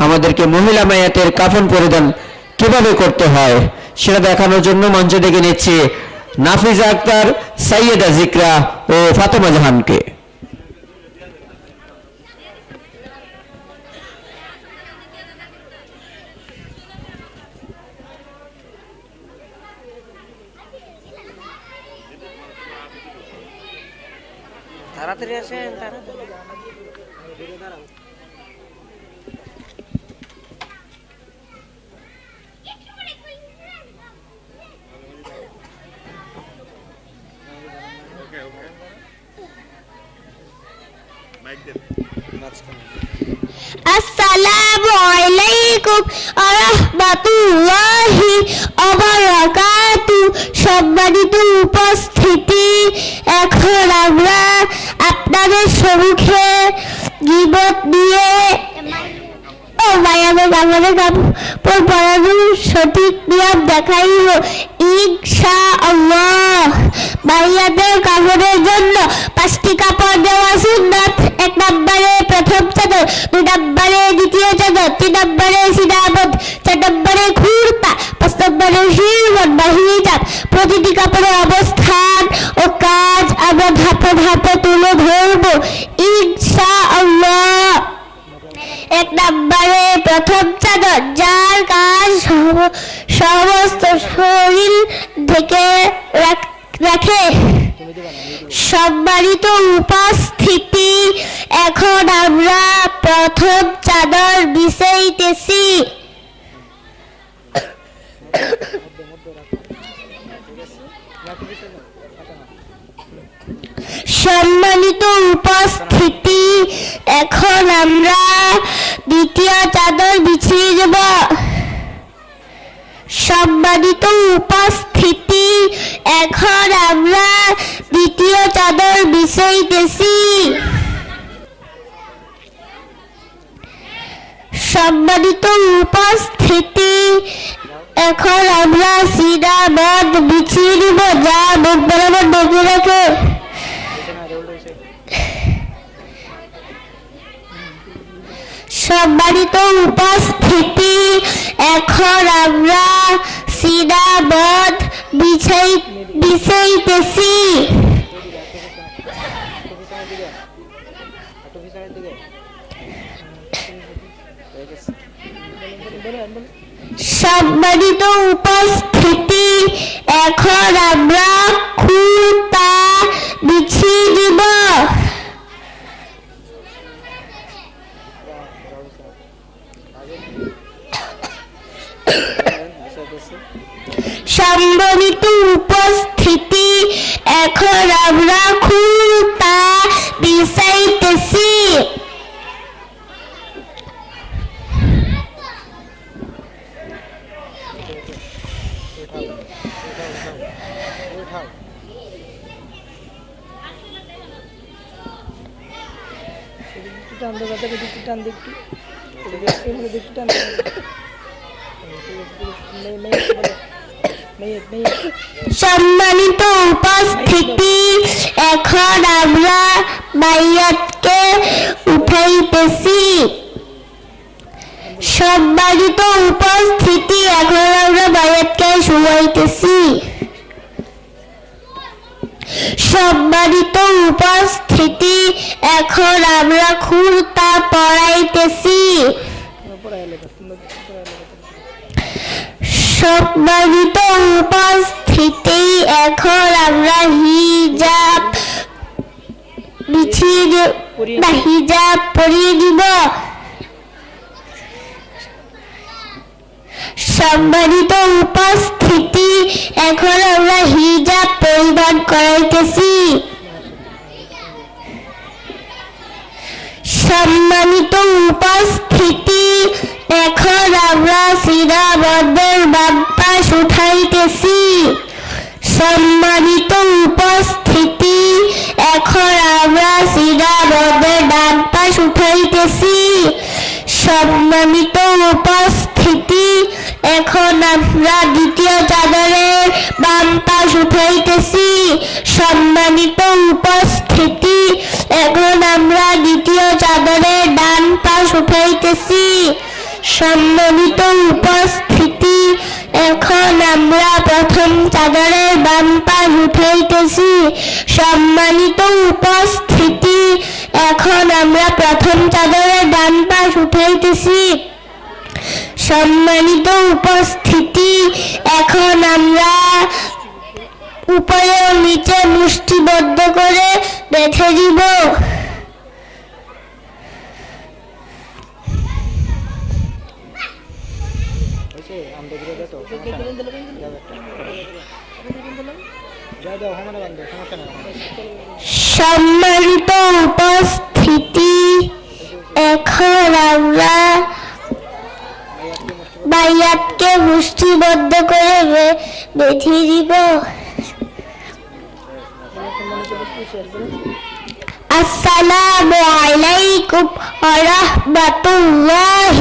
আমাদেরকে মহিলা মাইয়াতের কাফন পরিধান কিভাবে করতে হয় সেটা দেখানোর জন্য মঞ্চে ডেকে নিচ্ছি নাফিজা আক্তার, সাইয়েদা জিকরা ও ফাতেমা জাহানকে। তাড়াতাড়ি আসেন, তাড়াতাড়ি। আসসালামু আলাইকুম ওয়া রাহমাতুল্লাহি ওয়া বারাকাতুহু। সম্মানিত উপস্থিতি, এখন আমরা আপনাদের সম্মুখে গীবত নিয়ে আমাদের কাপড় পরানোর সঠিক নিয়ম দেখাইব ইনশাআল্লাহ। মাইয়াদের কাপড়ের জন্য 5টি কাপড় দেওয়া সুন্নাত। 1 নম্বরে প্রথম চাদর, 2 নম্বরে দ্বিতীয় চাদর, 3 নম্বরে সিনাবদ, 4 নম্বরে কুর্তা, 5 নম্বরে শিরওয়ান বা হিজাব। প্রতিটি কাপড়ের অবস্থান ও কাজ আমরা ধাপে ধাপে তুলে ধরব ইনশাআল্লাহ। 1 নম্বরে প্রথম চাদর, যার কাজ সমস্ত শরীর ঢেকে রাখে। সম্মানিত উপস্থিতি, এখন আমরা প্রথম চাদর বিছাইতেছি। সম্মানিত উপস্থিতি, এখন আমরা দ্বিতীয় চাদর বিছিয়ে দেব। সম্মানিত উপস্থিতি, এখন আমরা দ্বিতীয় চাদর বিছাইতেছি। সম্মানিত উপস্থিতি, এখন আমরা সিনাবদ বিছিয়ে দেব, যা মুখ বরাবর ঢেকে রাখে। সম্মানিত উপস্থিতি, এখন আমরা সিনাবদ বিছাইতেছি। সম্মানিত উপস্থিতি, এখন আমরা খুঁটা বিছিয়ে দিব। সম্মানিত উপস্থিতি, এখন আমরা খুঁটা বিছাইতেছি। সম্মানিত উপস্থিতি, এখন আমরা মাইয়াতকে উঠাইতেছি। সম্মানিত উপস্থিতি, এখন আমরা মাইয়াতকে শুয়াইতেছি। সম্মানিত উপস্থিতি, এখন আমরা খুরতা পরাইতেছি। সম্মানিত উপস্থিতি, এখন আমরা হিজাব পরিয়ে দিব। সম্মানিত উপস্থিতি, এখন আমরা হিজাব পরিধান করাইতেছি। সম্মানিত উপস্থিতি, এখন আমরা সিনাবদের বাম পাশ উঠাইতেছি। সম্মানিত উপস্থিতি, এখন আমরা সিনাবদের ডান পাশ উঠাইতেছি। সম্মানিত উপস্থিতি, এখন আমরা দ্বিতীয় চাদরের বাম পাশ উঠাইতেছি। সম্মানিত উপস্থিতি, এখন আমরা দ্বিতীয় চাদরের ডান পাশ উঠাইতেছি। সম্মানিত উপস্থিতি, এখন আমরা প্রথম চাদরের বাম পাশ উঠাইতেছি। সম্মানিত উপস্থিতি, এখন আমরা প্রথম চাদরের ডান পাশ উঠাইতেছি। সম্মানিত উপস্থিতি, এখন আমরা উপরে ও নিচে মুষ্টিবদ্ধ করে বেঁধে দিব। সম্মানিত উপস্থিতি, এখন আমরা বাইয়াতকে মুষ্টিবদ্ধ করে বেঁধে দিব। আসসালামু আলাইকুম ওয়া রাহমাতুল্লাহি